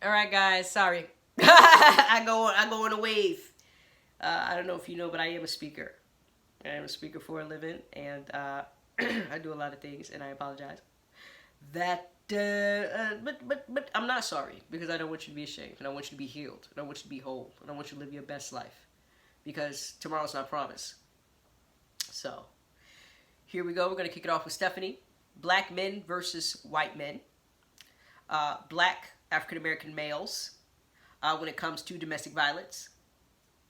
All right, guys. Sorry, I go on a wave. I don't know if you know, but I am a speaker. I am a speaker for a living, and I do a lot of things, and I apologize. But I'm not sorry because I don't want you to be ashamed, and I want you to be healed, and I want you to be whole, and I want you to live your best life, because tomorrow's not promised. So, here we go. We're gonna kick it off with Stephanie. Black men versus white men. Black African American males when it comes to domestic violence.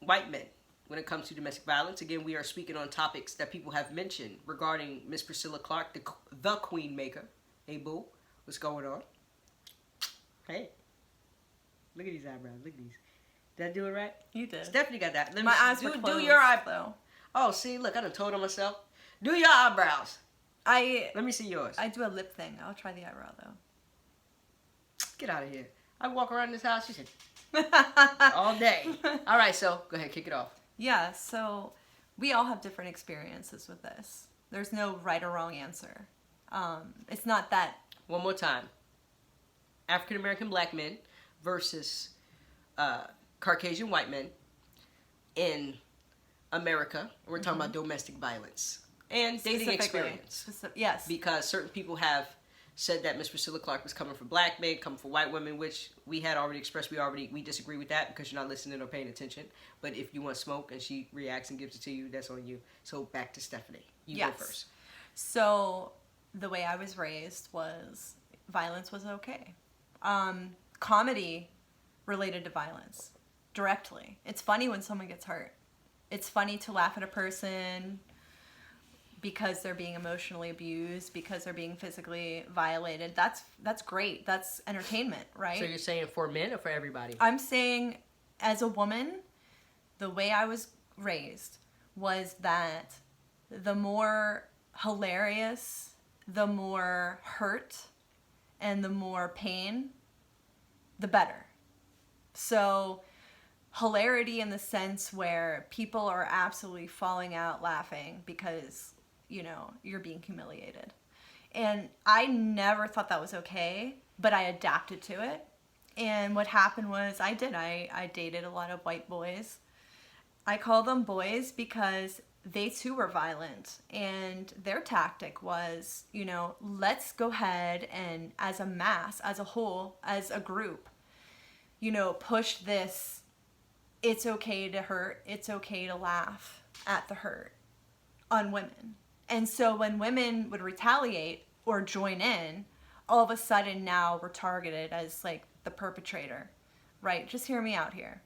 White men when it comes to domestic violence. Again, we are speaking on topics that people have mentioned regarding Miss Priscilla Clark, the Queen Maker. Hey, boo, what's going on? Hey, look at these eyebrows. Look at these. Did I do it right? You did. Stephanie got that. My eyes were closed. Do your eyebrow. Oh, see, look, I done told on myself. Do your eyebrows. Let me see yours. I do a lip thing. I'll try the eyebrow though. Get out of here. I walk around this house, she said, all day. All right, so go ahead, kick it off. Yeah, so we all have different experiences with this. There's no right or wrong answer. It's not that. One more time. African American black men versus Caucasian white men in America. We're talking about domestic violence and dating experience. Yes. Because certain people have said that Miss Priscilla Clark was coming for black men, coming for white women, which we had already expressed. We disagree with that because you're not listening or paying attention. But if you want smoke and she reacts and gives it to you, that's on you. So back to Stephanie. You go first. So the way I was raised was violence was okay. Comedy related to violence directly. It's funny when someone gets hurt. It's funny to laugh at a person because they're being emotionally abused, because they're being physically violated. That's great. That's entertainment, right? So you're saying for men or for everybody? I'm saying as a woman, the way I was raised was that the more hilarious, the more hurt, and the more pain, the better. So hilarity in the sense where people are absolutely falling out laughing because, you know, you're being humiliated. And I never thought that was okay, but I adapted to it. And what happened was I dated a lot of white boys. I call them boys because they too were violent. And their tactic was, you know, let's go ahead and as a mass, as a whole, as a group, you know, push this. It's okay to hurt. It's okay to laugh at the hurt on women. And so when women would retaliate or join in, all of a sudden now we're targeted as like the perpetrator, right? Just hear me out here.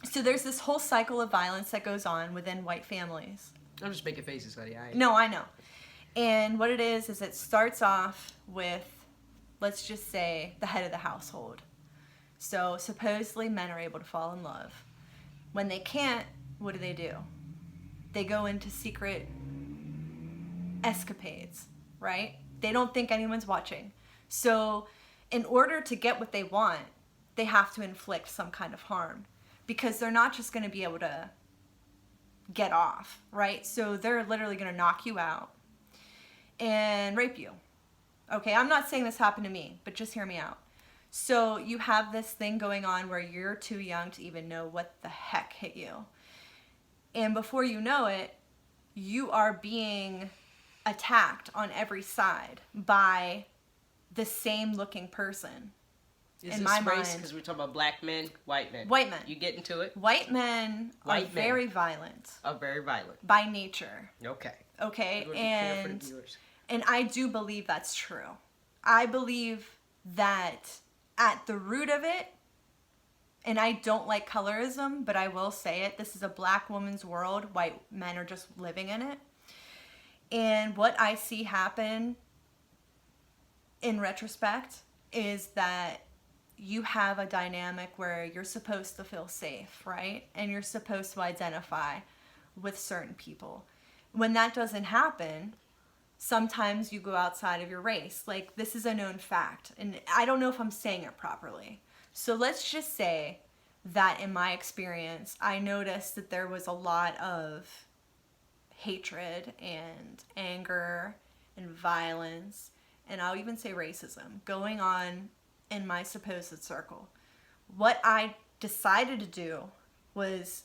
So there's this whole cycle of violence that goes on within white families. I'm just making faces, honey. No, I know. And what it is it starts off with, let's just say, the head of the household. So supposedly men are able to fall in love. When they can't, what do? They go into secret escapades, right? They don't think anyone's watching. So in order to get what they want, they have to inflict some kind of harm because they're not just going to be able to get off, right? So they're literally going to knock you out and rape you. Okay, I'm not saying this happened to me, but just hear me out. So you have this thing going on where you're too young to even know what the heck hit you. And before you know it, you are being attacked on every side by the same looking person. Is in this my race? Because we're talking about black men, white men. White men. You get into it? White men are very violent. Are very violent. By nature. Okay. Okay, and I do believe that's true. I believe that at the root of it, and I don't like colorism, but I will say it, this is a black woman's world. White men are just living in it. And what I see happen in retrospect is that you have a dynamic where you're supposed to feel safe, right? And you're supposed to identify with certain people. When that doesn't happen, sometimes you go outside of your race. Like, this is a known fact. And I don't know if I'm saying it properly. So let's just say that in my experience, I noticed that there was a lot of hatred and anger and violence, and I'll even say racism, going on in my supposed circle. What I decided to do was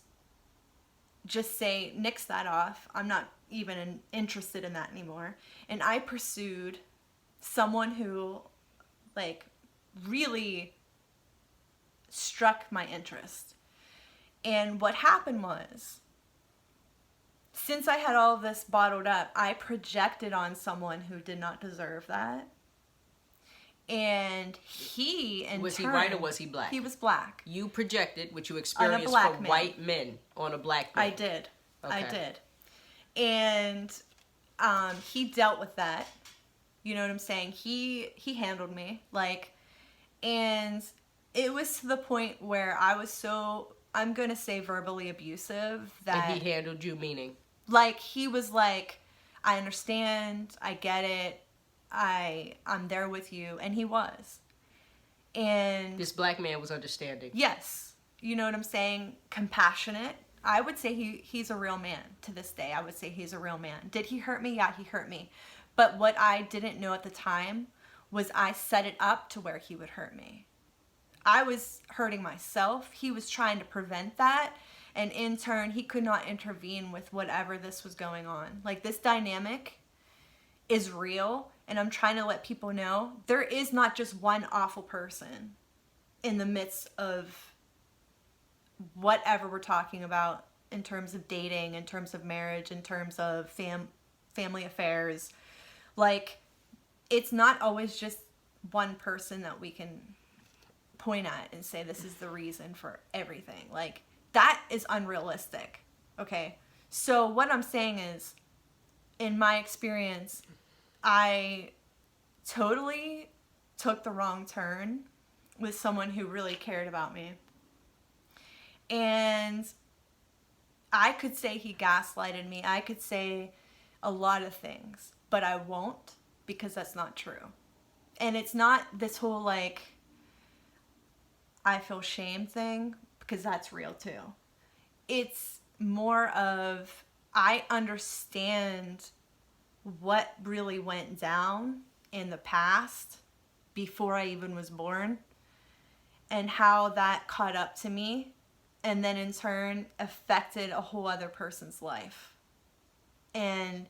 just say, nix that off. I'm not even interested in that anymore. And I pursued someone who, like, really struck my interest. And what happened was, since I had all of this bottled up, I projected on someone who did not deserve that. And he, in Was turn, he white or was he black? He was black. You projected what you experienced black from man. white men on a black man. I did. I Okay. did. And he dealt with that. You know what I'm saying? He handled me. Like, and it was to the point where I was so, I'm going to say verbally abusive that... And he handled you, meaning? Like, he was like, I understand, I get it, I'm there with you, and he was. And This black man was understanding. yes, you know what I'm saying? Compassionate. I would say he's a real man to this day. I would say he's a real man. Did he hurt me? Yeah, he hurt me. But what I didn't know at the time was I set it up to where he would hurt me. I was hurting myself. He was trying to prevent that. And in turn, he could not intervene with whatever this was going on. Like, this dynamic is real. And I'm trying to let people know there is not just one awful person in the midst of whatever we're talking about in terms of dating, in terms of marriage, in terms of family affairs. Like, it's not always just one person that we can point at and say this is the reason for everything. Like, that is unrealistic. Okay? So what I'm saying is, in my experience, I totally took the wrong turn with someone who really cared about me. And I could say he gaslighted me. I could say a lot of things, but I won't, because that's not true. And it's not this whole, like, I feel shame thing, because that's real too. It's more of, I understand what really went down in the past before I even was born, and how that caught up to me, and then in turn affected a whole other person's life. And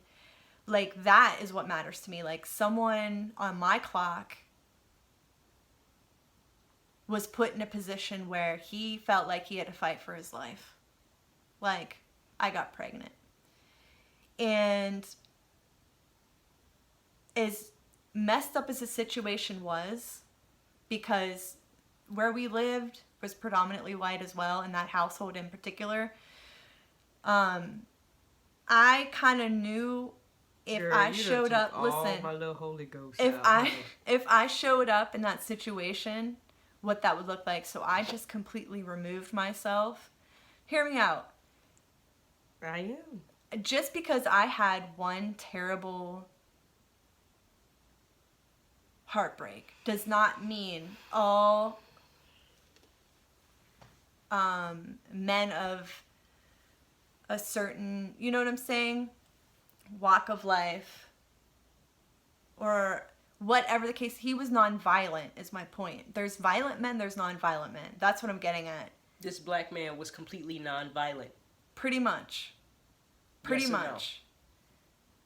like, that is what matters to me. Like, someone on my clock was put in a position where he felt like he had to fight for his life. Like, I got pregnant. And as messed up as the situation was, because where we lived was predominantly white as well, in that household in particular, I kind of knew if Girl, I you done showed took up, all listen, my little Holy Ghost if out, I honey. if I showed up in that situation, what that would look like. So I just completely removed myself. Hear me out. I am. Just because I had one terrible heartbreak does not mean all men of a certain, you know what I'm saying, walk of life, or whatever the case. He was nonviolent, is my point. There's violent men, there's nonviolent men. That's what I'm getting at. This black man was completely nonviolent. Pretty much. Pretty Yes or no? much.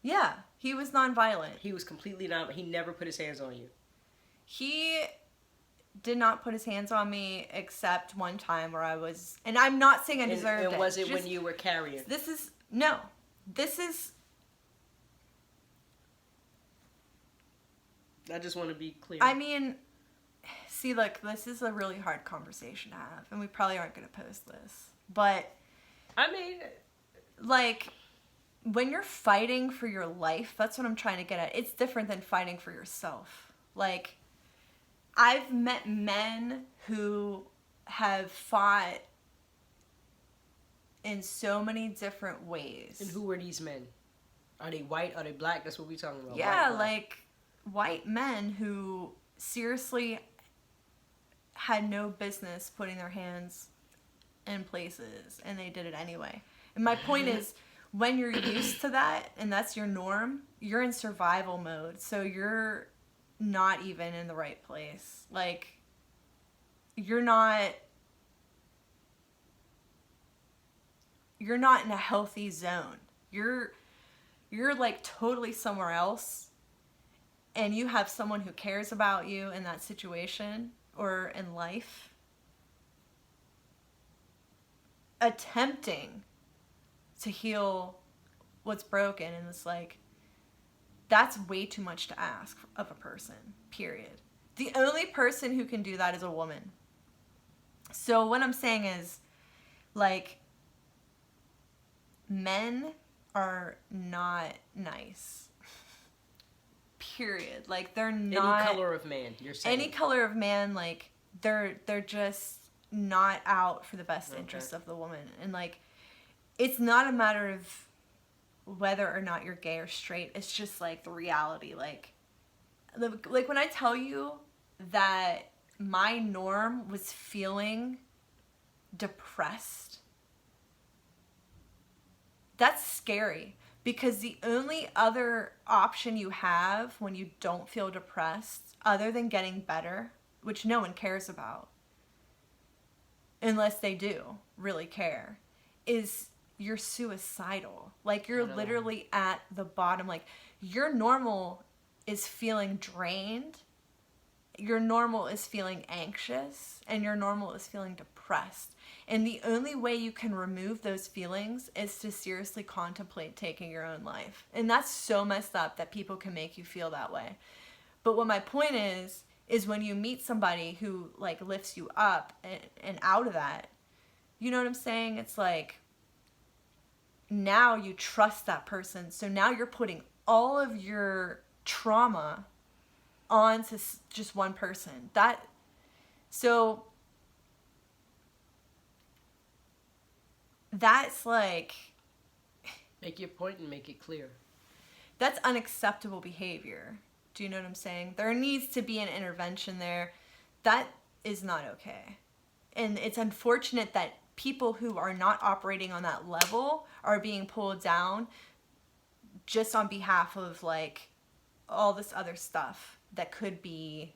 Yeah, he was nonviolent. He was completely non. He never put his hands on you. He did not put his hands on me except one time where I was, and I'm not saying I deserved it. And was it Just- when you were carrying? This is, no. This is, I just want to be clear. I mean, see, look, this is a really hard conversation to have, and we probably aren't going to post this. But, I mean, like, when you're fighting for your life, that's what I'm trying to get at. It's different than fighting for yourself. Like, I've met men who have fought in so many different ways. and who were these men? Are they white? Are they black? That's what we talking about. Yeah, White, black. like white men who seriously had no business putting their hands in places, and they did it anyway. And my point is, when you're used to that and that's your norm, you're in survival mode. So you're not even in the right place. Like, you're not in a healthy zone. You're like totally somewhere else, and you have someone who cares about you in that situation or in life attempting to heal what's broken, and it's like, that's way too much to ask of a person, period. The only person who can do that is a woman. So what I'm saying is, like, men are not nice. Period. Like, they're not... Any color of man, you're saying. Any color of man, like, they're just not out for the best interest of the woman. And, like, it's not a matter of whether or not you're gay or straight. It's just, like, the reality. Like when I tell you that my norm was feeling depressed, that's scary, because the only other option you have when you don't feel depressed, other than getting better, which no one cares about, unless they do really care, is you're suicidal. Like, you're literally at the bottom. Like, your normal is feeling drained, your normal is feeling anxious, and your normal is feeling depressed. And the only way you can remove those feelings is to seriously contemplate taking your own life. And that's so messed up that people can make you feel that way. But what my point is when you meet somebody who, like, lifts you up and out of that, you know what I'm saying? It's like, now you trust that person. So now you're putting all of your trauma onto just one person. So that's like... Make your point and make it clear. That's unacceptable behavior. Do you know what I'm saying? There needs to be an intervention there. That is not okay. And it's unfortunate that people who are not operating on that level are being pulled down just on behalf of, like, all this other stuff that could be